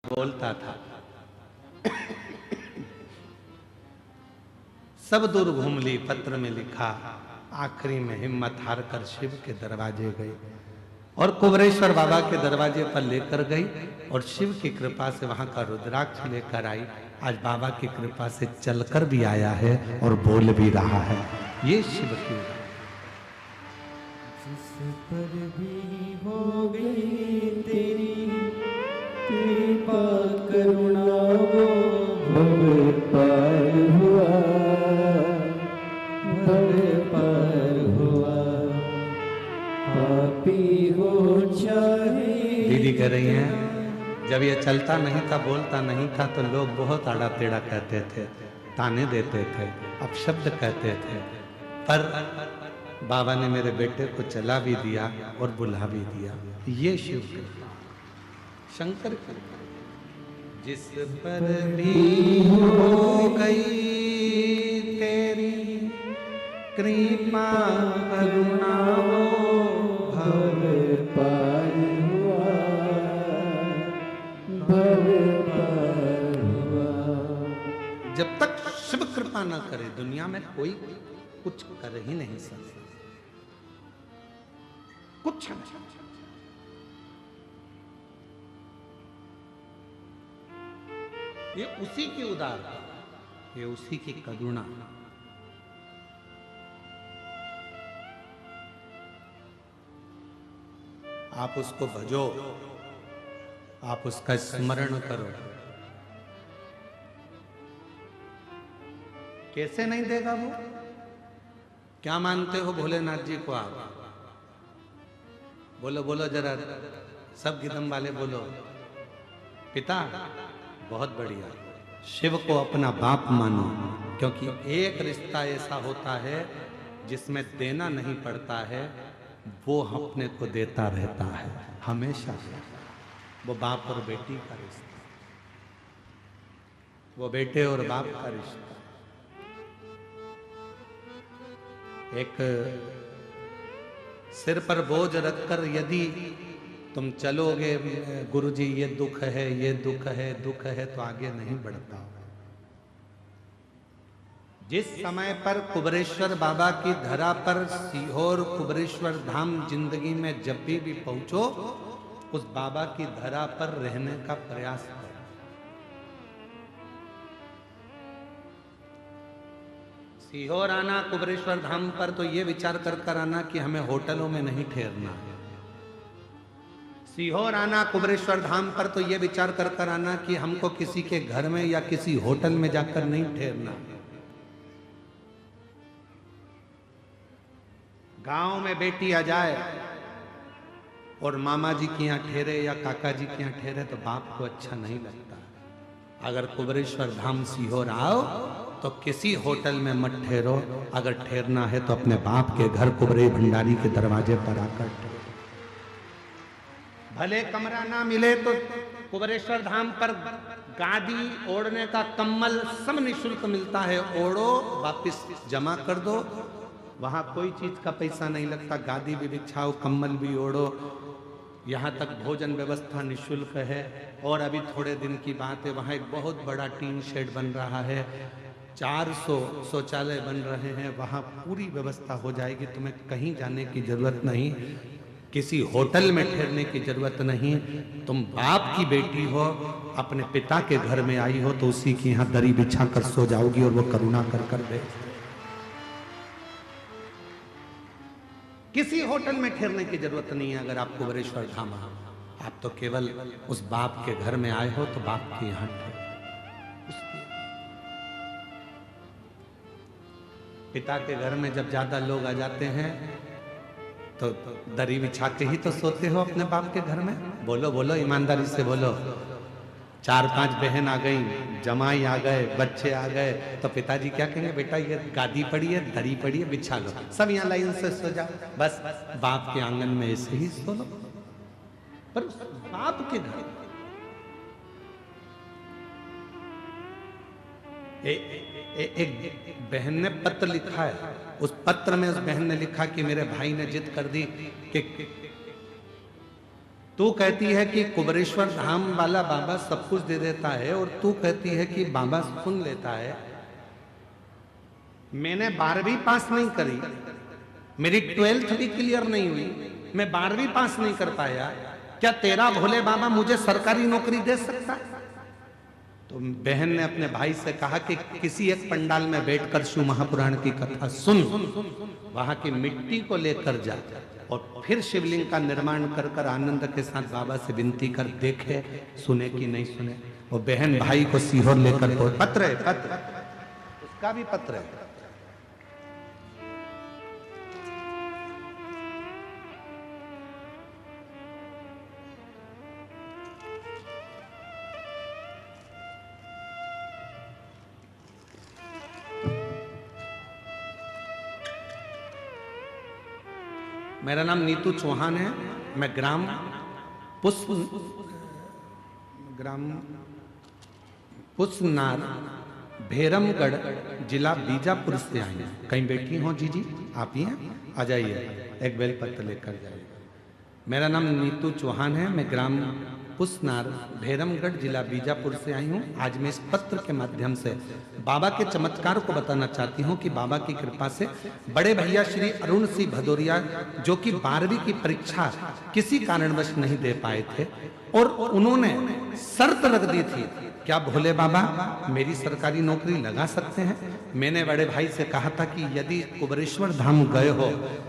बोलता था। सब दूर घूम ली, पत्र में लिखा, आखिरी में हिम्मत हार कर शिव के दरवाजे गई और कुबरेश्वर बाबा के दरवाजे पर लेकर गई और शिव की कृपा से वहां का रुद्राक्ष लेकर आई। आज बाबा की कृपा से चलकर भी आया है और बोल भी रहा है। ये शिव की जिस पर भी हो गई तेरी कृपा करुणा वो भव पार हुआ, भव पार हुआ। पापी हो चाहे। दीदी कह रही हैं, जब ये चलता नहीं था, बोलता नहीं था, तो लोग बहुत आड़ा टेढ़ा कहते थे, ताने देते थे, अपशब्द कहते थे, पर बाबा ने मेरे बेटे को चला भी दिया और बुला भी दिया। ये शिव कृपा, शंकर कृपा। जिस पर भी हो गई तेरी कृपा करुणा वो भव पार हुआ, भव पार हुआ। जब तक शिव कृपा न करे दुनिया में कोई कुछ कर ही नहीं सकता, कुछ नहीं। ये उसी की उदारता, ये उसी की करुणा। आप उसको भजो, आप उसका स्मरण करो। कैसे नहीं देगा वो? क्या मानते हो भोलेनाथ जी को आप? बोलो बोलो जरा, सब गिदम वाले बोलो। पिता, बहुत बढ़िया। शिव को अपना बाप मानो, क्योंकि एक रिश्ता ऐसा होता है जिसमें देना नहीं पड़ता है, वो अपने को देता रहता है हमेशा। वो बाप और बेटी का रिश्ता, वो बेटे और बाप का रिश्ता। एक सिर पर बोझ रखकर यदि तुम चलोगे, गुरुजी ये दुख है, ये दुख है, दुख है, तो आगे नहीं बढ़ पाओगे। जिस समय पर कुबरेश्वर बाबा की धरा पर सीहोर कुबरेश्वर धाम जिंदगी में जब भी पहुंचो, उस बाबा की धरा पर रहने का प्रयास करो। सीहोर आना कुबरेश्वर धाम पर तो ये विचार कर आना कि हमें होटलों में नहीं ठहरना है। सीहोर आना कुबरेश्वर धाम पर तो ये विचार कर आना कि हमको किसी के घर में या किसी होटल में जाकर नहीं ठहरना। गांव में बेटी आ जाए और मामा जी के यहाँ ठहरे या काका जी के यहाँ ठहरे तो बाप को अच्छा नहीं लगता। अगर कुबरेश्वर धाम सीहोर आओ तो किसी होटल में मत ठहरो, अगर ठहरना है तो अपने बाप के घर कुबरे भंडारी के दरवाजे पर आकर ठहरो। भले कमरा ना मिले तो कुबरेश्वर धाम पर गादी, ओढ़ने का कम्बल सब निःशुल्क मिलता है। ओढ़ो, वापस जमा कर दो, वहां कोई चीज का पैसा नहीं लगता। गादी भी बिछाओ, कम्बल भी ओढ़ो, यहाँ तक भोजन व्यवस्था निःशुल्क है। और अभी थोड़े दिन की बात है, वहाँ एक बहुत बड़ा टीन शेड बन रहा है, 400 शौचालय बन रहे हैं, वहाँ पूरी व्यवस्था हो जाएगी। तुम्हें कहीं जाने की जरूरत नहीं, किसी होटल में ठहरने की जरूरत नहीं। तुम बाप की बेटी हो, अपने पिता के घर में आई हो, तो उसी की यहाँ दरी बिछा कर सो जाओगी और वो करुणा कर दे। किसी होटल में ठहरने की जरूरत नहीं है। अगर आप कुबरेश्वर धाम आओ, आप तो केवल उस बाप के घर में आए हो, तो बाप के यहाँ ठहरो। पिता के घर में जब ज्यादा लोग आ जाते हैं तो दरी बिछा के ही तो सोते हो अपने बाप के घर में। बोलो बोलो, ईमानदारी से बोलो। 4-5 बहन आ गई, जमाई आ गए, बच्चे आ गए, तो पिताजी क्या कहेंगे? बेटा ये गादी पड़ी है, दरी पड़ी है, बिछा लो, सब यहाँ लाइन से सो जाओ। बस बाप के आंगन में ऐसे ही सो लो। पर उस बाप के घर एक बहन ने पत्र लिखा है। उस पत्र में उस बहन ने लिखा कि मेरे भाई ने जिद कर दी कि तू कहती है कि कुबरेश्वर धाम वाला बाबा सब कुछ दे देता है और तू कहती है कि बाबा सुन लेता है। मैंने 12वीं पास नहीं करी, मेरी 12th भी क्लियर नहीं हुई, मैं 12वीं पास नहीं कर पाया, क्या तेरा भोले बाबा मुझे सरकारी नौकरी दे सकता है? तो बहन ने अपने भाई से कहा कि किसी एक पंडाल में बैठकर शिव महापुराण की कथा सुन, वहां की मिट्टी को लेकर जा और फिर शिवलिंग का निर्माण कर कर आनंद के साथ बाबा से विनती कर, देखे सुने कि नहीं सुने। वो बहन भाई को सीहोर लेकर पत्र है, पत्र उसका भी पत्र है। मेरा नाम नीतू चौहान है, मैं ग्राम पुसनार भैरमगढ़ जिला बीजापुर से आई हूँ। कहीं बैठी हो जी आप ही हैं, आ जाइए, एक बेलपत्र लेकर जाइए। मेरा नाम नीतू चौहान है, मैं ग्राम पुसनार भैरमगढ़ जिला बीजापुर से आई हूँ। आज मैं इस पत्र के माध्यम से बाबा के चमत्कार को बताना चाहती हूँ कि बाबा की कृपा से बड़े भैया श्री अरुण सिंह भदौरिया, जो कि 12वीं की परीक्षा किसी कारणवश नहीं दे पाए थे और उन्होंने शर्त रख दी थी, क्या भोले बाबा मेरी सरकारी नौकरी लगा सकते हैं? मैंने बड़े भाई से कहा था कि यदि कुबरेश्वर धाम गए हो,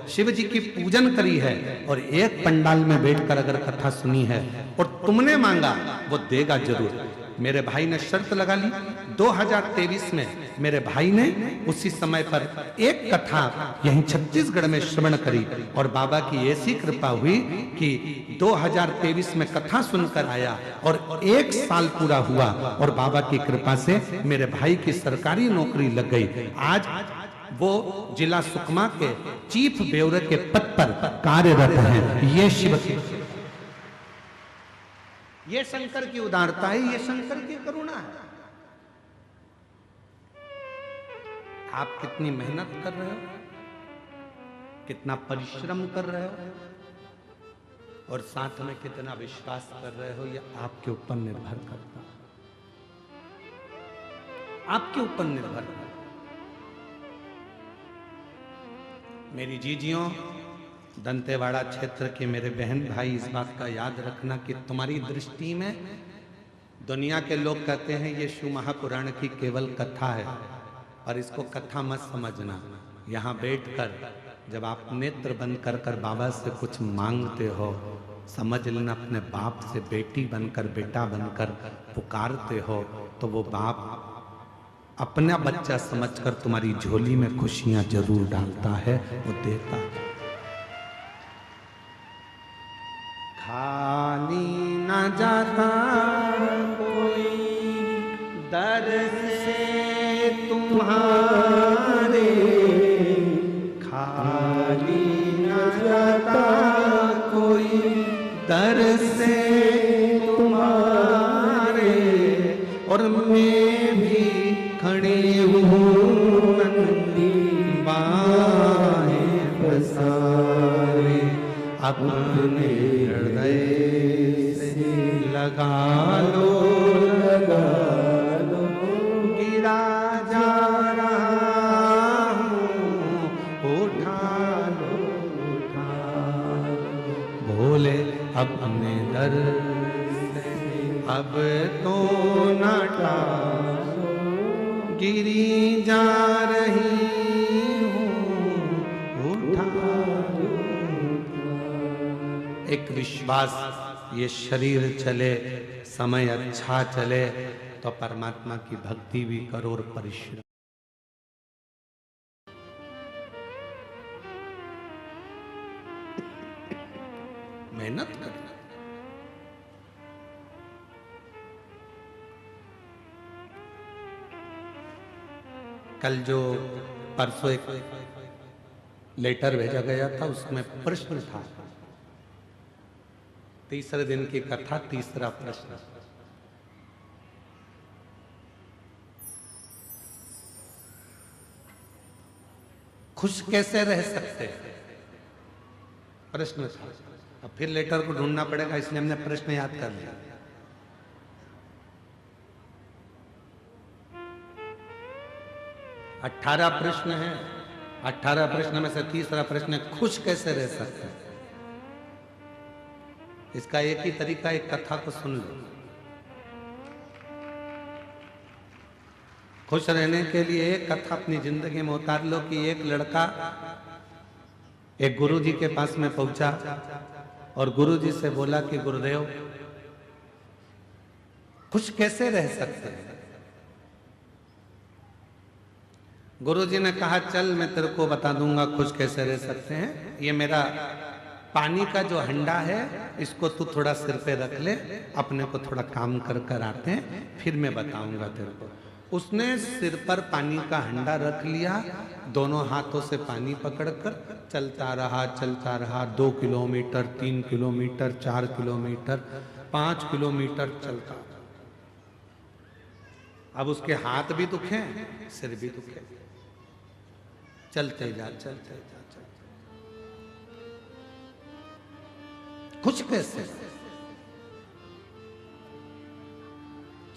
शिव जी की पूजन करी है और एक पंडाल में बैठकर अगर कथा सुनी है और तुमने मांगा, वो देगा जरूर। मेरे भाई ने शर्त लगा ली। 2023 में मेरे भाई ने उसी समय पर एक कथा यहीं छत्तीसगढ़ में श्रवण करी और बाबा की ऐसी कृपा हुई कि 2023 में कथा सुनकर आया और 1 साल पूरा हुआ और बाबा की कृपा से मेरे भाई की सरकारी नौकरी लग गई। आज वो जिला सुकमा के चीफ ब्यूरो के पद पर कार्यरत हैं। ये शिव की, ये शंकर की उदारता है, ये शंकर की करुणा है। आप कितनी मेहनत कर रहे हो, कितना परिश्रम कर रहे हो और साथ में कितना विश्वास कर रहे हो, ये आपके ऊपर निर्भर करता है, आपके ऊपर निर्भर करता है। मेरी जीजियों, दंतेवाड़ा क्षेत्र के मेरे बहन भाई, इस बात का याद रखना कि तुम्हारी दृष्टि में दुनिया के लोग कहते हैं ये शिव महापुराण की केवल कथा है, और इसको कथा मत समझना। यहाँ बैठकर जब आप नेत्र बंद कर कर बाबा से कुछ मांगते हो, समझ लेना अपने बाप से बेटी बनकर, बेटा बनकर पुकारते हो, तो वो बाप अपना बच्चा समझकर तुम्हारी झोली में खुशियां जरूर डालता है, वो देता है। खाली न जाता कोई दर से तुम्हारे, खाली न जाता कोई दर से तुम्हारे, और मैं भी खड़ी हूँ नंदी बाहें पसारे, अपने हृदय से लगा लो, गिरा जा रहा हूँ, उठा लो, भोले अपने दर से अब तो न टालो, गिरी जा रही हूँ, उठा लो। एक विश्वास, ये शरीर चले, समय अच्छा चले तो परमात्मा की भक्ति भी करो और परिश्रम। मेहनत करना। कल जो परसों एक लेटर भेजा गया था, उसमें प्रश्न था, तीसरे दिन की कथा, तीसरा प्रश्न, खुश कैसे रह सकते हैं, प्रश्न था। अब फिर लेटर को ढूंढना पड़ेगा, इसलिए हमने प्रश्न याद कर लिया। अठारह प्रश्न है। 18 प्रश्न में से तीसरा प्रश्न है, खुश कैसे रह सकते हैं। इसका एक ही तरीका, एक कथा को सुन लो। खुश रहने के लिए एक कथा अपनी जिंदगी में उतार लो कि एक लड़का एक गुरुजी के पास में पहुंचा और गुरुजी से बोला कि गुरुदेव खुश कैसे रह सकते हैं। गुरुजी ने कहा चल मैं तेरे को बता दूंगा खुश कैसे रह सकते हैं। ये मेरा पानी का जो हंडा है इसको तू थोड़ा सिर पे रख ले, अपने को थोड़ा काम कर कर आते हैं, फिर मैं बताऊंगा तेरे को। उसने सिर पर पानी का हंडा रख लिया, दोनों हाथों से पानी पकड़कर चलता रहा 2 किलोमीटर, 3 किलोमीटर, 4 किलोमीटर, 5 किलोमीटर चलता। अब उसके हाथ भी दुखे, सिर भी दुखे, चलते जा। कुछ कैसे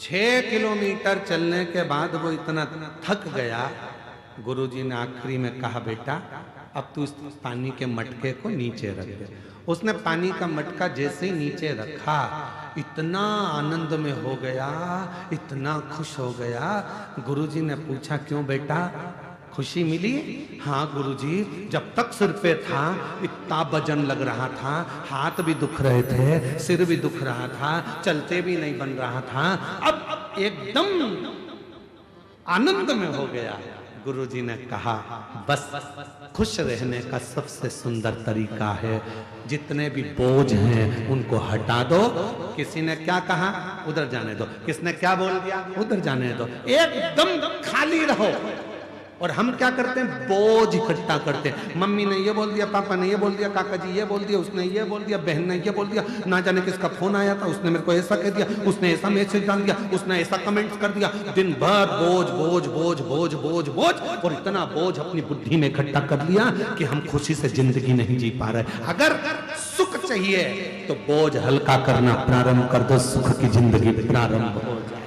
6 किलोमीटर चलने के बाद वो इतना थक गया, गुरुजी ने आखिरी में कहा बेटा अब तू इस पानी के मटके को नीचे रख दे। उसने पानी का मटका जैसे ही नीचे रखा, इतना आनंद में हो गया, इतना खुश हो गया। गुरुजी ने पूछा क्यों बेटा, खुशी मिली? हाँ गुरुजी, जब तक सिर पे था इतना वजन लग रहा था, हाथ भी दुख रहे थे, सिर भी दुख रहा था, चलते भी नहीं बन रहा था, अब एकदम आनंद में हो गया। गुरुजी ने कहा बस खुश रहने का सबसे सुंदर तरीका है जितने भी बोझ हैं उनको हटा दो। किसी ने क्या कहा, उधर जाने दो। किसने क्या बोल दिया, उधर जाने दो। एकदम खाली रहो। और हम क्या करते हैं, बोझ इकट्ठा करते हैं। मम्मी ने ये बोल दिया, पापा ने ये बोल दिया, काका जी ये बोल दिया, उसने ये बोल दिया, बहन ने ये बोल दिया, ना जाने किसका फोन आया था, उसने मेरे को ऐसा कह दिया, उसने ऐसा मैसेज डाल दिया, उसने ऐसा कमेंट कर दिया। दिन भर बोझ बोझ बोझ बोझ बोझ बोझ, और इतना बोझ अपनी बुद्धि में इकट्ठा कर लिया कि हम खुशी से जिंदगी नहीं जी पा रहे। अगर सुख चाहिए तो बोझ हल्का करना प्रारंभ कर दो, सुख की जिंदगी प्रारंभ हो जाए।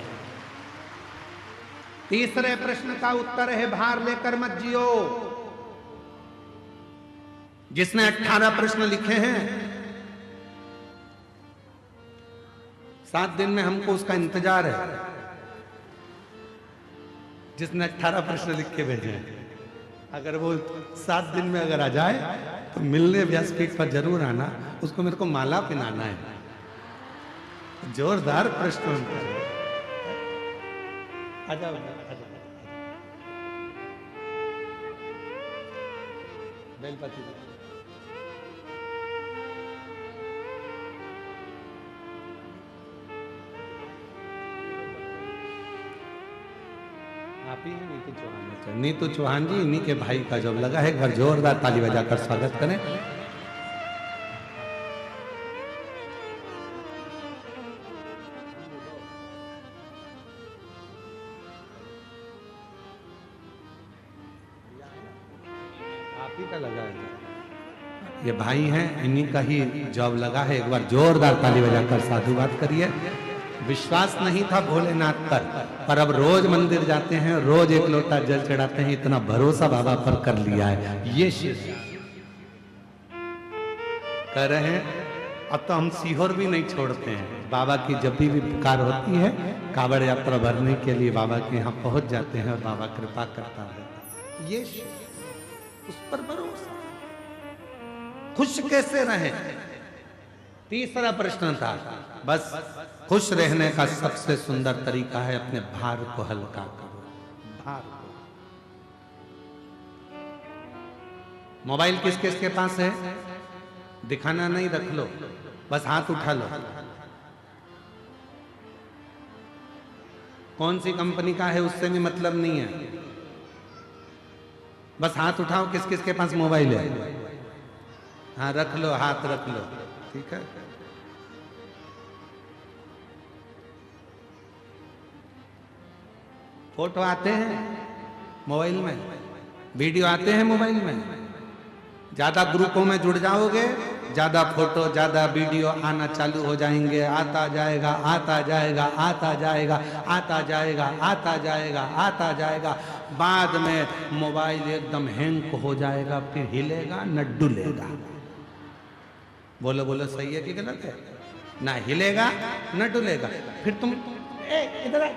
तीसरे प्रश्न का उत्तर है भार लेकर मत जियो। जिसने 18 प्रश्न लिखे हैं, 7 दिन में हमको उसका इंतजार है। जिसने 18 प्रश्न लिख के भेजे हैं, अगर वो 7 दिन में अगर आ जाए तो मिलने व्यासपीठ पर जरूर आना, उसको मेरे को माला पहनाना है। जोरदार प्रश्न। आ जाओ बेलपति। आप ही हैं नीतू चौहान। नीतू चौहान जी, इन्हीं के भाई का जॉब लगा है। एक बार जोरदार ताली बजाकर स्वागत करें। लगा है, ये भाई हैं, इन्हीं का ही जॉब लगा है। एक बार जोरदार ताली बजाकर साधुवाद करिए। विश्वास नहीं था भोलेनाथ पर अब रोज मंदिर जाते हैं, रोज एक लोटा जल चढ़ाते हैं। इतना भरोसा बाबा पर कर लिया है। ये कह रहे हैं अब तो हम सीहोर भी नहीं छोड़ते हैं। बाबा की जब भी पुकार होती है, कांवड़ यात्रा भरने के लिए बाबा के यहाँ पहुंच जाते हैं और बाबा कृपा करता है। ये उस पर भरोसा। खुश कैसे रहे, तीसरा प्रश्न था। बस खुश रहने का सबसे सुंदर तरीका है अपने भार को हल्का करो। भार को। मोबाइल किस किस के पास है, दिखाना नहीं, रख लो, बस हाथ उठा लो। कौन सी कंपनी का है उससे भी मतलब नहीं है, बस हाथ उठाओ। किस किस के पास मोबाइल है, हाँ रख लो, हाथ रख लो, ठीक है। फोटो आते हैं मोबाइल में, वीडियो आते हैं मोबाइल में। ज्यादा ग्रुपों में जुड़ जाओगे, ज्यादा फोटो ज्यादा वीडियो आना चालू हो जाएंगे, आता जाएगा आता जाएगा आता जाएगा आता जाएगा आता जाएगा आता जाएगा, बाद में मोबाइल एकदम हैंग हो जाएगा, फिर हिलेगा न डुलेगा। बोलो बोलो, सही है कि गलत है? ना हिलेगा न डुलेगा। फिर तुम इधर आ,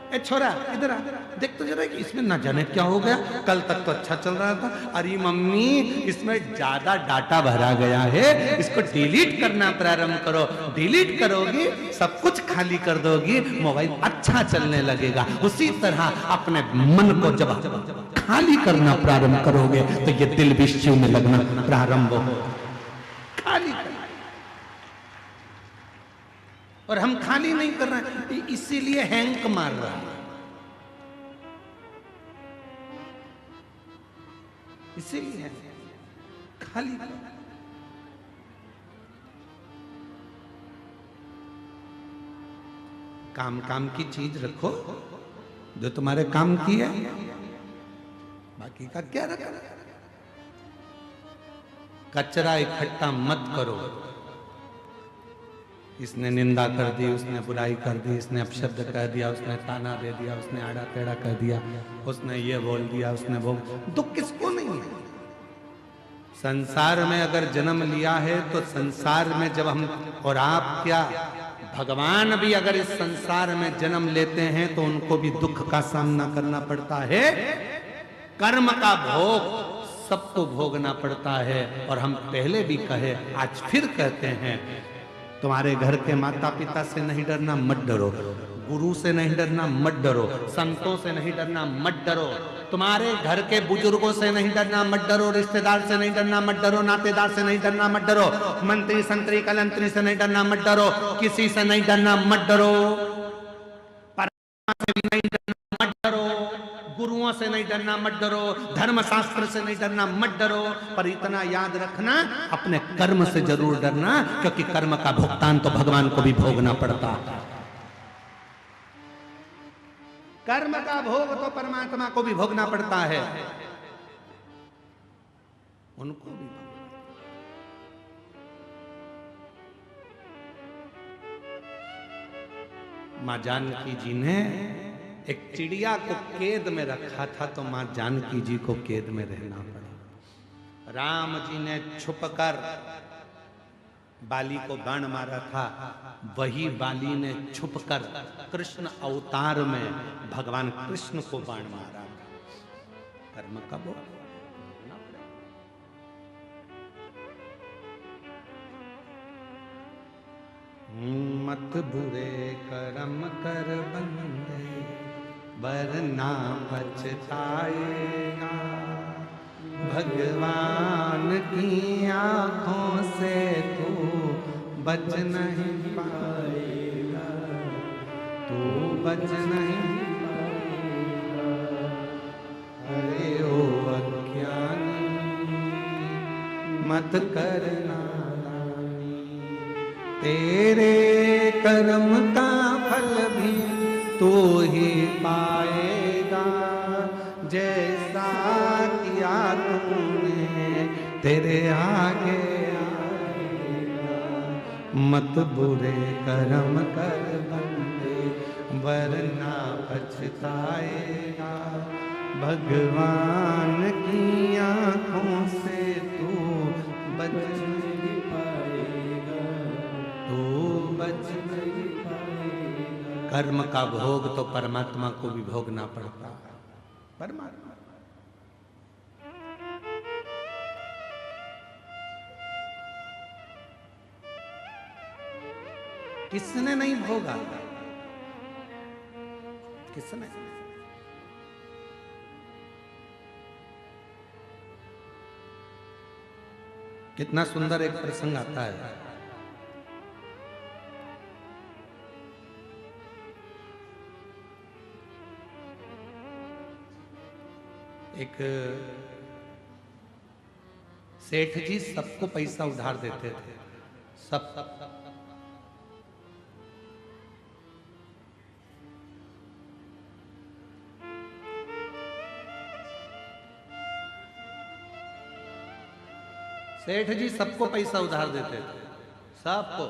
ए छोरा इधर आ, देख तो जरा इसमें ना जाने क्या हो गया, कल तक तो अच्छा चल रहा था, अरे मम्मी इसमें ज्यादा डाटा भरा गया है, इसको डिलीट करना प्रारंभ करो। डिलीट करोगी सब कुछ खाली कर दोगी, मोबाइल अच्छा चलने लगेगा। उसी तरह अपने मन को जब खाली करना प्रारंभ करोगे तो ये दिल भी शिव में लगना प्रारंभ हो। खाली कर, और हम खाली नहीं कर रहे हैं, इसीलिए हैंक मार रहा है, इसीलिए खाली कर। काम काम की चीज रखो जो तुम्हारे काम की है, बाकी का क्या रखा। कचरा इकट्ठा मत करो। इसने निंदा कर दी, उसने बुराई कर दी, इसने अपशब्द कह दिया, उसने ताना दे दिया, उसने आड़ा टेढ़ा कह दिया, उसने ये बोल दिया, उसने वो, दुख किसको नहीं है? संसार में अगर जन्म लिया है तो संसार में जब हम और आप क्या, भगवान भी अगर इस संसार में जन्म लेते हैं तो उनको भी दुख का सामना करना पड़ता है। कर्म का भोग सबको भोगना पड़ता है। और हम पहले भी कहे, आज फिर कहते हैं, तुम्हारे घर के माता पिता से नहीं डरना, मत डरो। गुरु से नहीं डरना, मत डरो। संतों से नहीं डरना, मत डरो। तुम्हारे घर के बुजुर्गों से नहीं डरना, मत डरो। रिश्तेदार से नहीं डरना, मत डरो। नातेदार से नहीं डरना, मत डरो। मंत्री संतरी कलंतरी से नहीं डरना, मत डरो। किसी से नहीं डरना, मत डरो। परमात्मा से भी नहीं डरना, मत डरो। गुरुओं से नहीं डरना, मत डरो। धर्म शास्त्र से नहीं डरना, मत डरो। पर इतना याद रखना, अपने कर्म से जरूर डरना, क्योंकि कर्म का भुगतान तो भगवान को भी भोगना पड़ता है। कर्म का भोग तो परमात्मा को भी भोगना पड़ता है, उनको भी। मां जानकी जी ने एक चिड़िया को कैद में रखा था, तो मां जानकी जी को कैद में रहना पड़ा। राम जी ने छुपकर बाली को बाण मारा था, वही बाली ने छुपकर कृष्ण अवतार में भगवान कृष्ण को बाण मारा। कर्म का भोग भोगना पड़ेगा। मत बुरे कर्म कर बंदे, वरना पछताएगा। भगवान की आंखों से तू बच नहीं पाएगा, तू बच नहीं पाएगा। अरे ओ अज्ञानी, मत करना नादानी, तेरे कर्म का फल भी तू ही पाएगा। जैसा किया तूने तेरे आगे आएगा। मत बुरे कर्म कर बंदे, वरना पछताएगा। भगवान की आंखों से तू बच नहीं पाएगा, तू बच नहीं पाएगा। कर्म का भोग तो परमात्मा को भी भोगना पड़ता है। परमात्मा किसने नहीं भोगा? किसने? कितना सुंदर एक प्रसंग आता है। एक सेठ जी सबको पैसा उधार देते थे, सब सेठ जी सबको पैसा उधार देते थे, सबको।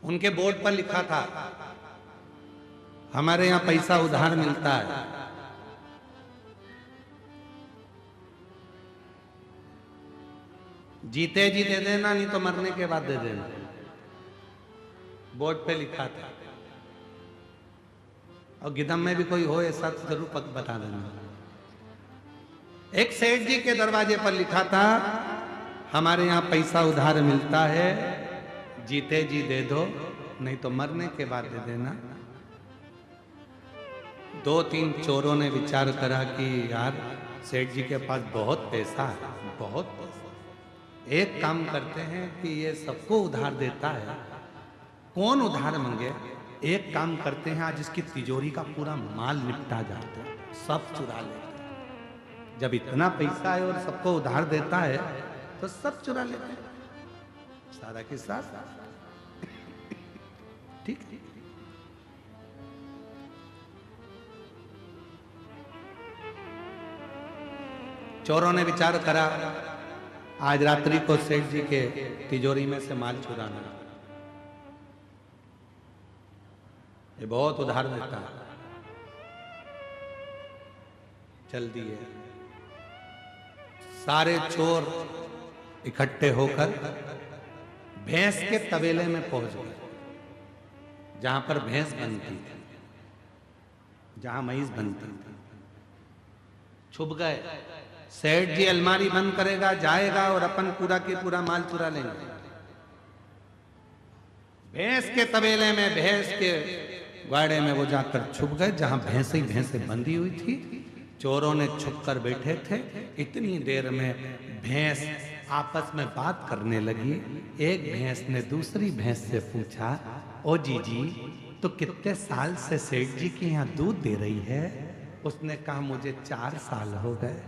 उनके बोर्ड पर लिखा था, हमारे यहां पैसा उधार मिलता है। जीते जी दे देना, नहीं तो मरने के बाद दे देना। बोर्ड पे लिखा था। और गिदम में भी कोई हो ऐसा तो जरूर बता देना। एक सेठ जी के दरवाजे पर लिखा था, हमारे यहां पैसा उधार मिलता है, जीते जी दे दो, नहीं तो मरने के बाद दे देना। 2-3 चोरों ने विचार करा कि यार सेठ जी के पास बहुत पैसा है, बहुत पैसा, एक काम करते हैं कि ये सबको उधार देता है, कौन उधार मांगे, एक काम करते हैं, आज इसकी तिजोरी का पूरा माल निपटा जाता है, सब चुरा लेते हैं। जब इतना पैसा है और सबको उधार देता है तो सब चुरा लेते हैं, सारा के साथ। ठीक। चोरों ने विचार करा, आज रात्रि को सेठ जी के तिजोरी में से माल चुराना। ये बहुत उधार देता है, चल दिए। सारे चोर इकट्ठे होकर भैंस के तबेले में पहुंच गए, जहां पर भैंस बनती थी, जहां मईस बनती थी। छुप गए। सेठ जी अलमारी बंद करेगा, जाएगा और अपन पूरा के पूरा माल चुरा लेंगे। भैंस के तबेले में, भैंस के गाड़े में वो जाकर छुप गए, जहां भैंसे ही भैंसे बंधी हुई थी। चोरों ने छुप कर बैठे थे। इतनी देर में भैंस आपस में बात करने लगी। एक भैंस ने दूसरी भैंस से पूछा, ओ जीजी, तो कितने साल से सेठ जी के यहाँ दूध दे रही है? उसने कहा, मुझे 4 साल हो गए।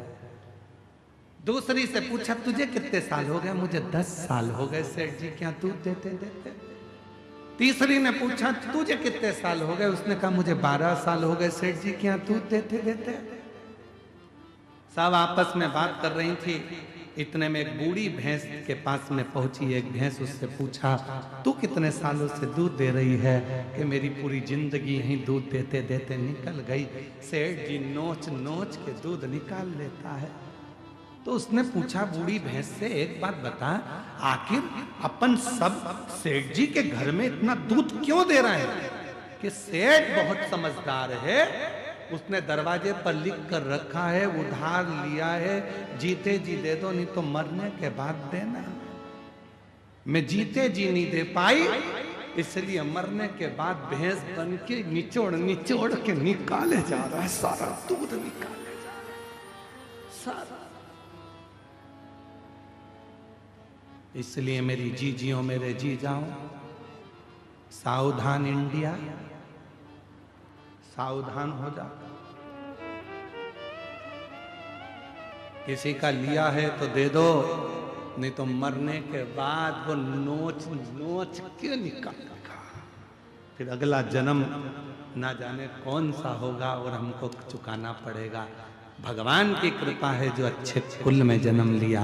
दूसरी से पूछा, तुझे कितने साल हो गए? मुझे 10 साल हो गए सेठ जी के यहाँ दूध देते देते। तीसरी ने पूछा, तुझे कितने साल हो गए? उसने कहा, मुझे 12 साल हो गए सेठ जी के यहाँ दूध देते देते। सब आपस में बात कर रही थी। इतने में एक बूढ़ी भैंस के पास में पहुंची। एक भैंस उससे पूछा, तू कितने सालों से दूध दे रही है? कि मेरी पूरी जिंदगी यहीं दूध देते देते निकल गई। सेठ जी नोच नोच के दूध निकाल लेता है। तो उसने पूछा बूढ़ी भैंस से, एक बात बता, आखिर अपन सब सेठ जी के घर में इतना दूध क्यों दे रहे हैं? कि सेठ बहुत समझदार है, उसने दरवाजे पर लिख कर रखा है, उधार लिया है, जीते जी दे दो, नहीं तो मरने के बाद देना। मैं जीते जी नहीं दे पाई, इसलिए मरने के बाद भैंस बन के निचोड़ निचोड़ के निकाले जा रहा है, सारा दूध निकाले जा रहा है, सारा। इसलिए मेरी जीजियों, मेरे जी जाओ, सावधान इंडिया, सावधान हो जा। किसी का लिया है तो दे दो, नहीं तो मरने के बाद वो नोच नोच के निकालेगा। फिर अगला जन्म ना जाने कौन सा होगा और हमको चुकाना पड़ेगा। भगवान की कृपा है जो अच्छे कुल में जन्म लिया,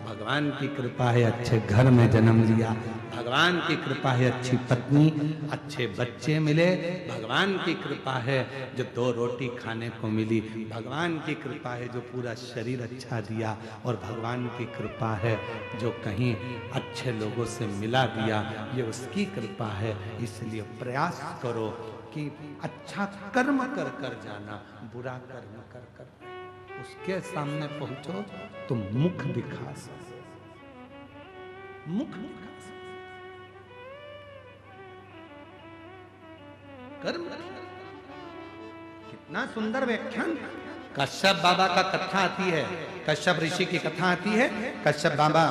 भगवान की कृपा है अच्छे घर में जन्म लिया, भगवान की कृपा है अच्छी पत्नी, अच्छे बच्चे मिले, भगवान की कृपा है जो 2 रोटी खाने को मिली, भगवान की कृपा है जो पूरा शरीर अच्छा दिया, और भगवान की कृपा है जो कहीं अच्छे लोगों से मिला दिया, ये उसकी कृपा है। इसलिए प्रयास करो कि अच्छा कर्म कर कर जाना, बुरा कर्म कर कर उसके सामने पहुंचो तो मुख दिखा सको, मुख दिखा सको, कर्म। कितना सुंदर व्याख्यान। कश्यप बाबा का कथा आती है, कश्यप ऋषि की कथा आती है। कश्यप बाबा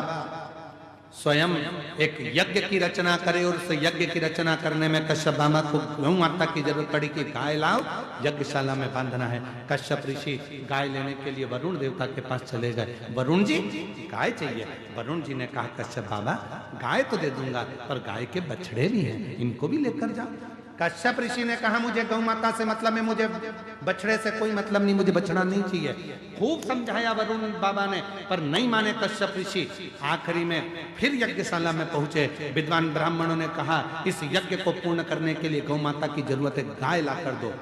स्वयं एक यज्ञ की रचना करे और उस यज्ञ की रचना करने में कश्यप बाबा को गौ माता की जरूरत पड़ी कि गाय लाओ, यज्ञशाला में बांधना है। कश्यप ऋषि गाय लेने के लिए वरुण देवता के पास चले गए। वरुण जी गाय चाहिए। वरुण जी ने कहा कश्यप बाबा गाय तो दे दूंगा, पर गाय के बछड़े भी हैं, इनको भी लेकर जाओ। कश्यप ऋषि ने कहा मुझे गौ माता से मतलब है, मुझे बछड़े से कोई मतलब नहीं, मुझे बछड़ा नहीं चाहिए। खूब समझाया वरुण बाबा ने, पर नहीं माने कश्यप ऋषि। आखिरी में फिर यज्ञशाला में पहुंचे। विद्वान ब्राह्मणों ने कहा इस यज्ञ को पूर्ण करने के लिए गौ माता की जरूरत है, गाय ला कर दो।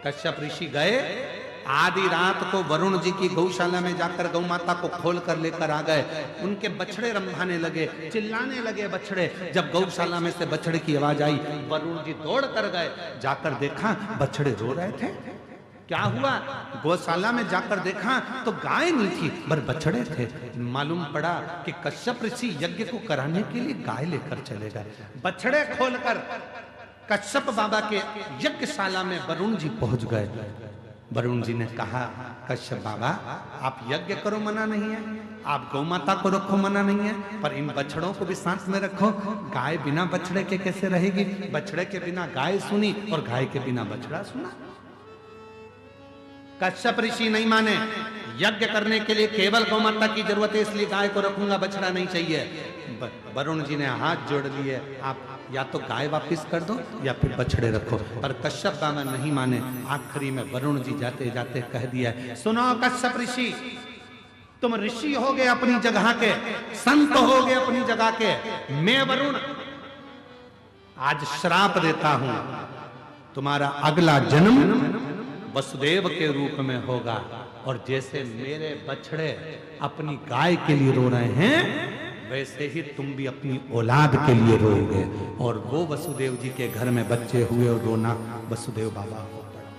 कश्यप ऋषि गए। आधी रात को वरुण जी की गौशाला में जाकर गौ माता को खोल कर लेकर आ गए। उनके बछड़े रंभाने लगे, चिल्लाने लगे बछड़े। जब गौशाला में से बछड़े की आवाज आई, वरुण जी दौड़ कर गए। जाकर देखा बछड़े रो रहे थे। क्या हुआ? गौशाला में जाकर देखा तो गाय नहीं थी, पर बछड़े थे। मालूम पड़ा कि कश्यप ऋषि यज्ञ को कराने के लिए गाय लेकर चले गए। बछड़े खोलकर कश्यप बाबा के यज्ञशाला में वरुण जी पहुंच गए। वरुण जी ने कहा कश्यप बाबा आप यज्ञ करो, मना नहीं है, आप गौ माता को रखो, मना नहीं है, पर इन बछड़ों को भी साथ में रखो। गाय बिना बछड़े के कैसे रहेगी? बछड़े के बिना गाय सुनी और गाय के बिना बछड़ा सुना। कश्यप ऋषि नहीं माने। यज्ञ करने के लिए केवल गौ माता की जरूरत है, इसलिए गाय को रखूंगा, बछड़ा नहीं चाहिए। वरुण जी ने हाथ जोड़ लिए, आप या तो गाय वापस कर दो या फिर बछड़े रखो। पर कश्यप बाबा नहीं माने। आखिरी में वरुण जी जाते जाते कह दिया, सुनो कश्यप ऋषि, तुम ऋषि हो गए अपनी जगह के, संत हो गए अपनी जगह के। मैं वरुण आज श्राप देता हूं, तुम्हारा अगला जन्म वसुदेव के रूप में होगा। और जैसे मेरे बछड़े अपनी गाय के लिए रो रहे हैं, वैसे ही तुम भी अपनी औलाद के लिए रोओगे। और वो वसुदेव जी के घर में बच्चे हुए और रोना वसुदेव बाबा को पड़ा।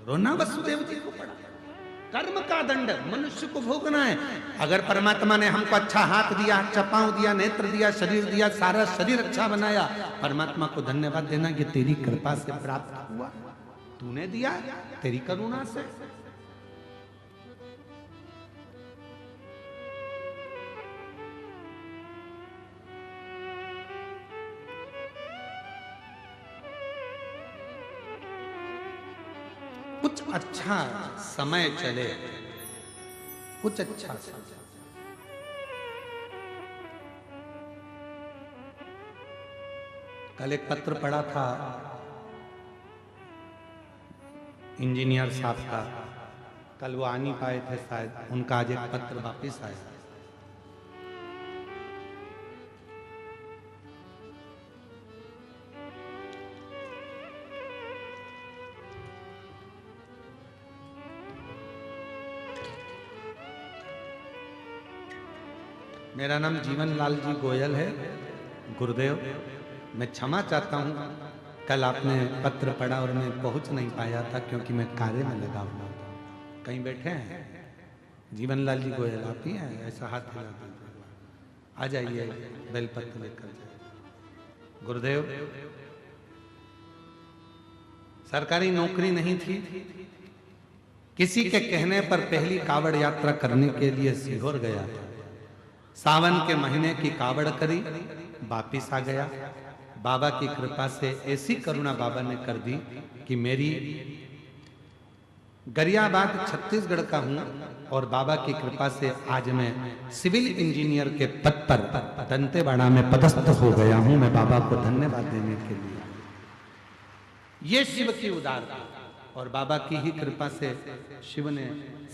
रोना वसुदेव जी को पड़ा। कर्म का दंड मनुष्य को भोगना है। अगर परमात्मा ने हमको अच्छा हाथ दिया, अच्छा पांव दिया, नेत्र दिया, शरीर दिया, सारा शरीर अच्छा बनाया, परमात्मा को धन्यवाद देना, ये तेरी कृपा से प्राप्त हुआ, तूने दिया, तेरी करुणा से। कुछ अच्छा समय चले, कुछ अच्छा समय। कल एक पत्र पढ़ा था इंजीनियर साहब का, कल वो आ नहीं पाए थे शायद, उनका आज एक पत्र वापिस आया। मेरा नाम जीवन लाल जी गोयल है। गुरुदेव, मैं क्षमा चाहता हूँ, कल आपने पत्र पढ़ा और मैं पहुँच नहीं पाया था क्योंकि मैं कार्य में लगा हुआ था। कहीं बैठे हैं? जीवन लाल जी गोयल आप ही हैं? ऐसा हाथ हिला दीजिए, आ जाइए, बेलपत्र लेकर जाइए। गुरुदेव, सरकारी नौकरी नहीं थी, किसी के कहने पर पहली कावड़ यात्रा करने के लिए सीहोर गया था। सावन के महीने की कावड़ करी, वापिस आ गया। बाबा की कृपा से ऐसी करुणा बाबा ने कर दी कि मेरी गरियाबाद छत्तीसगढ़ का हूं और बाबा की कृपा से आज मैं सिविल इंजीनियर के पद पर दंतेवाड़ा में पदस्थ हो गया हूं। मैं बाबा को धन्यवाद देने के लिए, ये शिव की उदारता और बाबा की ही कृपा से शिव ने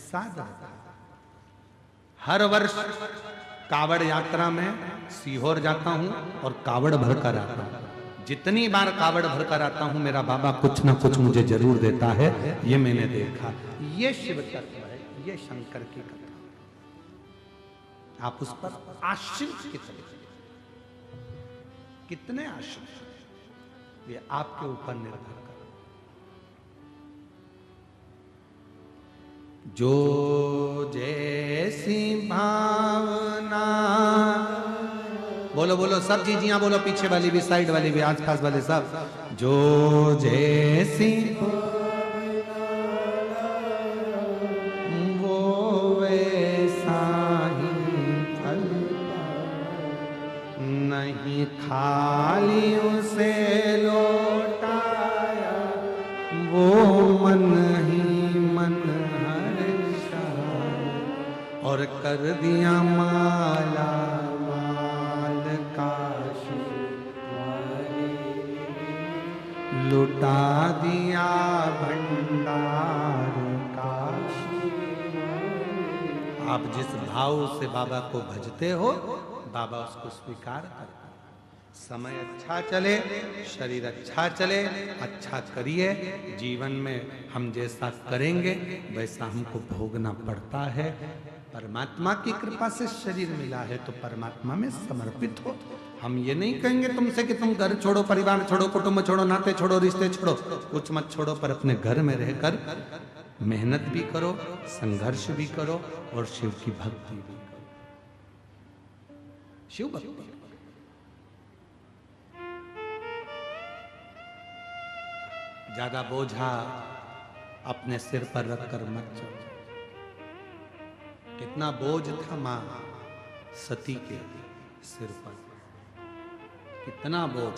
साथ रखा। हर वर्ष कावड़ यात्रा में सीहोर जाता हूं और कावड़ भरकर आता हूं। जितनी बार कावड़ भरकर आता हूं, मेरा बाबा कुछ ना कुछ मुझे जरूर देता है, ये मैंने देखा। ये शिव तत्व है, ये शंकर की कथा। आप उस पर आश्रित कितने आश्रित, ये आपके ऊपर निर्भर कर। जो जैसी भावना, बोलो बोलो सब जीजियां बोलो, पीछे वाली भी, साइड वाली भी, आसपास वाले सब। जो जैसी वो वैसी मन ही मन हर्षा और कर दिया माला माल काशी लुटा दिया भंडार काशी। आप जिस भाव से बाबा को भजते हो बाबा उसको स्वीकार करते। समय अच्छा चले, शरीर अच्छा चले, अच्छा करिए। जीवन में हम जैसा करेंगे वैसा हमको भोगना पड़ता है। परमात्मा की कृपा से शरीर मिला है तो परमात्मा में समर्पित हो। हम ये नहीं कहेंगे तुमसे कि तुम घर छोड़ो, परिवार छोड़ो, कुटुंब छोड़ो, नाते छोड़ो, रिश्ते छोड़ो, कुछ मत छोड़ो, पर अपने घर में रहकर मेहनत भी करो, संघर्ष भी करो और शिव की भक्ति भी करो। शिव भक्ति ज्यादा बोझा अपने सिर पर रखकर मत चलो। कितना बोझ था मां सती के सिर पर, कितना बोझ।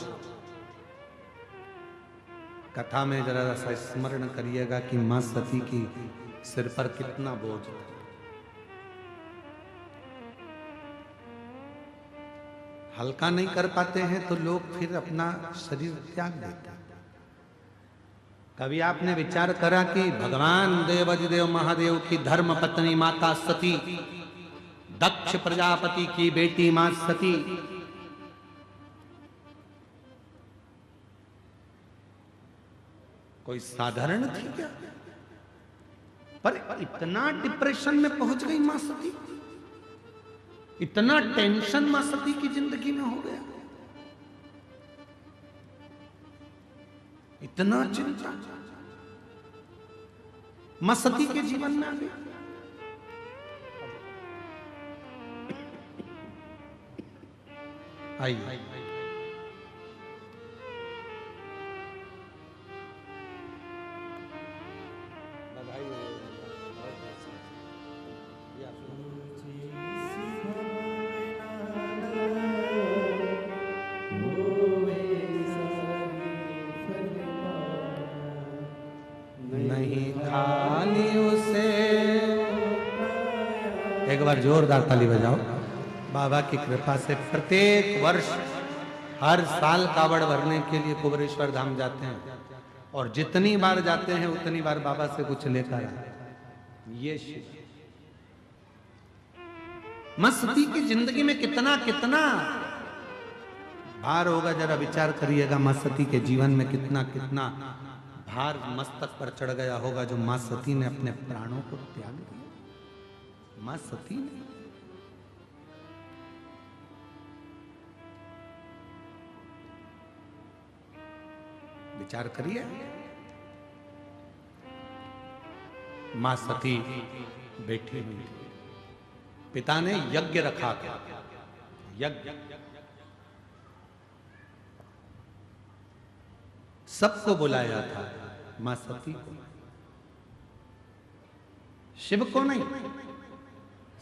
कथा में जरा सा स्मरण करिएगा कि मां सती की सिर पर कितना बोझ था। हल्का नहीं कर पाते हैं तो लोग फिर अपना शरीर त्याग देते हैं। कभी आपने विचार करा कि भगवान देवाधिदेव महादेव की धर्म पत्नी माता सती, दक्ष प्रजापति की बेटी मां सती, कोई साधारण थी क्या? पर इतना डिप्रेशन में पहुंच गई मां सती, इतना टेंशन मां सती की जिंदगी में हो गया, इतना चिंता मां सती के जीवन में आ गई। आइए एक बार जोरदार ताली बजाओ। बाबा की कृपा से प्रत्येक वर्ष हर साल कावड़ भरने के लिए कुबेरेश्वर धाम जाते हैं और जितनी बार जाते हैं उतनी बार बाबा से कुछ लेकर आए। ये मां सती की जिंदगी में कितना कितना भार होगा, जरा विचार करिएगा। मां सती के जीवन में कितना कितना भार मस्तक पर चढ़ गया होगा जो मां सती ने अपने प्राणों को त्याग दिया। मां सती ने विचार करिए। मां सती बैठी हुई थी, पिता ने यज्ञ रखा था, यज्ञ सबको बुलाया था, मां सती को, शिव को नहीं।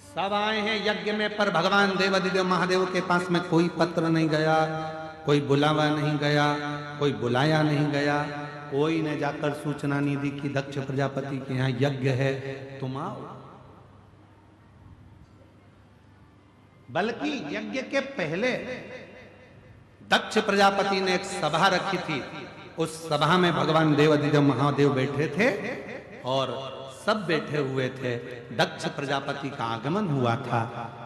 सब आए हैं यज्ञ में, पर भगवान देवाधिदेव महादेव के पास में कोई पत्र नहीं गया, कोई बुलावा नहीं गया, कोई बुलाया नहीं गया, कोई ने जाकर सूचना नहीं दी कि दक्ष प्रजापति के यहाँ यज्ञ है, तुम आओ। बल्कि यज्ञ के पहले दक्ष प्रजापति ने एक सभा रखी थी। उस सभा में भगवान देवाधिदेव महादेव बैठे थे और सब बैठे हुए थे। दक्ष प्रजापति का आगमन हुआ था।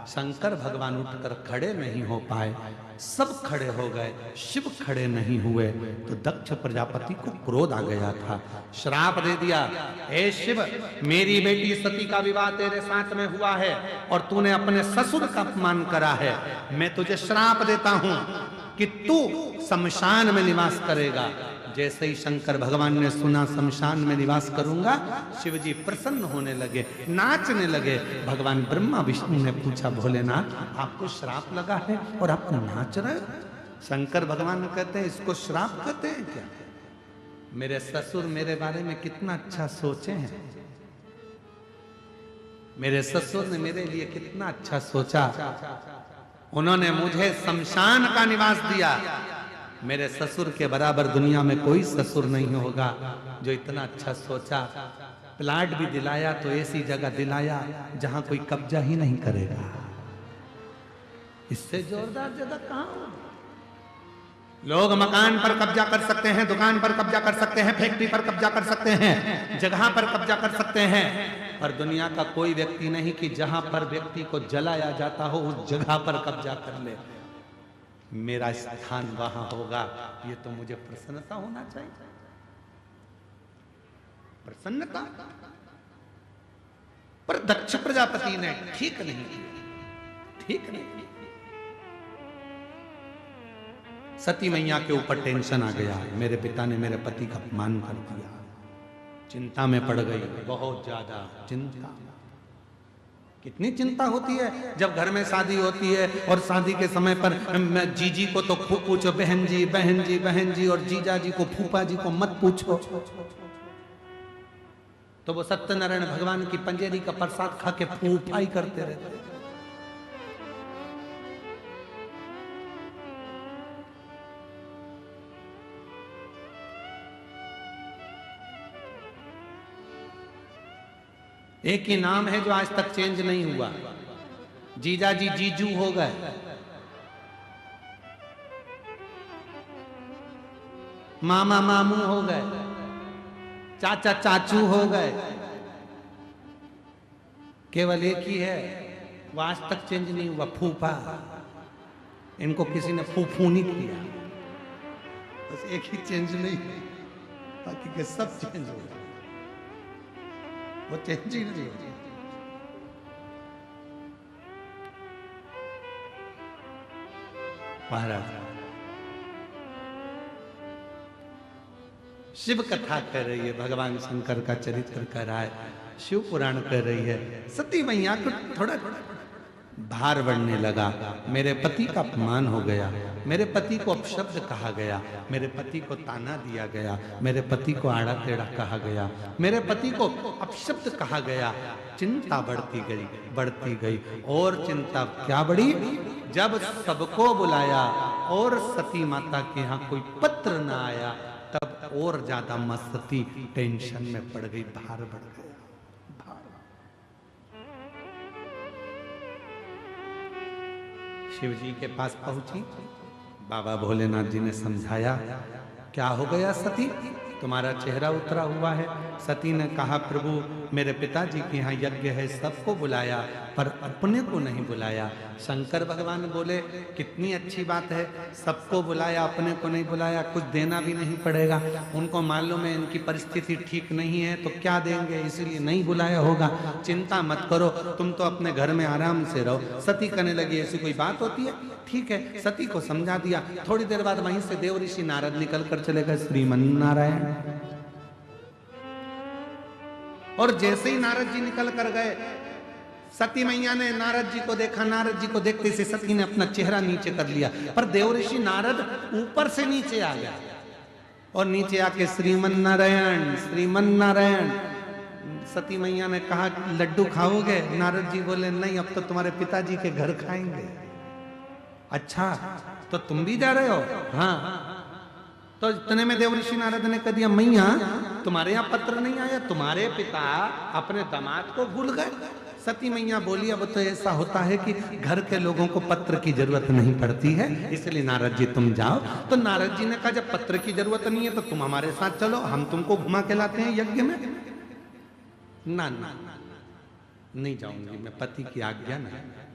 शंकर भगवान उठकर खड़े नहीं हो पाए, सब खड़े हो गए, शिव खड़े नहीं हुए। तो दक्ष प्रजापति को क्रोध आ गया था, श्राप दे दिया, हे शिव, मेरी बेटी सती का विवाह तेरे साथ में हुआ है और तूने अपने ससुर का अपमान करा है। मैं तुझे श्राप देता हूं कि तू शमशान में निवास करेगा। जैसे ही शंकर भगवान ने सुना शमशान में निवास करूंगा, शिवजी प्रसन्न होने लगे, नाचने लगे। भगवान ब्रह्मा विष्णु ने पूछा, भोलेनाथ आपको श्राप लगा है और आप नाच रहे हो? शंकर भगवान कहते हैं, इसको श्राप कहते हैं क्या? मेरे ससुर मेरे बारे में कितना अच्छा सोचे हैं, मेरे ससुर ने मेरे लिए कितना अच्छा सोचा। उन्होंने मुझे शमशान का निवास दिया, मेरे ससुर के बराबर दुनिया में कोई ससुर नहीं होगा जो इतना अच्छा सोचा। प्लाट भी दिलाया तो ऐसी जगह दिलाया जहां कोई कब्जा ही नहीं करेगा। इससे जोरदार जगह कहां? लोग मकान पर कब्जा कर सकते हैं, दुकान पर कब्जा कर सकते हैं, फैक्ट्री पर कब्जा कर सकते हैं, जगह पर कब्जा कर सकते हैं, पर दुनिया का कोई व्यक्ति नहीं कि जहां पर व्यक्ति को जलाया जाता हो उस जगह पर कब्जा कर ले। मेरा स्थान वहां होगा, ये तो मुझे प्रसन्नता होना चाहिए। प्रसन्नता। पर दक्ष प्रजापति ने ठीक नहीं किया, ठीक नहीं। सती मैया के ऊपर टेंशन आ गया। मेरे पिता ने मेरे पति का अपमान कर दिया, चिंता में पड़ गई, बहुत ज्यादा चिंता। कितनी चिंता होती है जब घर में शादी होती है और शादी के समय पर जीजी को तो खूब पूछो, बहन जी बहन जी बहन जी, और जीजा जी को फूफा जी को मत पूछो। तो वो सत्यनारायण भगवान की पंजेरी का प्रसाद खा के फूफाई करते रहते। एक ही नाम है जो आज तक चेंज नहीं हुआ। जीजा जी जीजू हो गए, मामा मामू हो गए, चाचा चाचू हो गए। केवल एक ही है वो आज तक चेंज नहीं हुआ, फूफा। इनको किसी ने फूफू नहीं किया, बस एक ही चेंज नहीं, बाकी के सब चेंज हो गए। वो चेंज ही नहीं होती। महाराज शिव कथा कर रही है, भगवान शंकर का चरित्र कर रहा है, शिव पुराण कर रही है। सती मैया को थोड़ा भार बढ़ने लगा। मेरे पति का अपमान हो गया, मेरे पति को अपशब्द कहा गया, मेरे पति को ताना दिया गया, मेरे पति को आड़ा टेढ़ा कहा गया, मेरे पति को अपशब्द कहा गया। चिंता बढ़ती गई और चिंता क्या बढ़ी? जब सबको बुलाया और सती माता के यहाँ कोई पत्र ना आया, तब और ज्यादा मस्ती टेंशन में पड़ गई, भार बढ़ गया। शिव जी के पास पहुंची, बाबा भोलेनाथ जी ने समझाया, क्या हो गया सती, तुम्हारा चेहरा उतरा हुआ है। सती ने कहा, प्रभु मेरे पिताजी के यहाँ यज्ञ है, सबको बुलाया पर अपने को नहीं बुलाया। शंकर भगवान बोले, कितनी अच्छी बात है, सबको बुलाया अपने को नहीं बुलाया, कुछ देना भी नहीं पड़ेगा। उनको मालूम है इनकी परिस्थिति ठीक नहीं है तो क्या देंगे, इसीलिए नहीं बुलाया होगा। चिंता मत करो, तुम तो अपने घर में आराम से रहो। सती कहने लगी, ऐसी कोई बात होती है? ठीक है, सती को समझा दिया। थोड़ी देर बाद वहीं से देव ऋषि नारद निकल कर चले गए, श्रीमन नारायण। और जैसे ही नारद जी निकल कर गए, सती मैया ने नारद जी को देखा। नारद जी को देखते से सती ने अपना चेहरा नीचे कर लिया, पर देव ऋषि नारद ऊपर से नीचे आ गया और नीचे आके श्रीमन नारायण श्रीमन नारायण। सती मैया ने कहा, लड्डू खाओगे? नारद जी बोले, नहीं, अब तो तुम्हारे पिताजी के घर खाएंगे। अच्छा, तो तुम भी जा रहे हो? हाँ। तो इतने में देवऋषि नारद ने कह दिया, मैया तुम्हारे यहाँ पत्र नहीं आया, तुम्हारे पिता अपने दामाद को भूल गए। सती मैया बोली, अब तो ऐसा होता है कि घर के लोगों को पत्र की जरूरत नहीं पड़ती है, इसलिए नारद जी तुम जाओ। तो नारद जी ने कहा, जब पत्र की जरूरत नहीं है तो तुम हमारे साथ चलो, हम तुमको घुमा के लाते हैं यज्ञ में। ना ना, नहीं जाऊंगी मैं, पति की आज्ञा नहीं।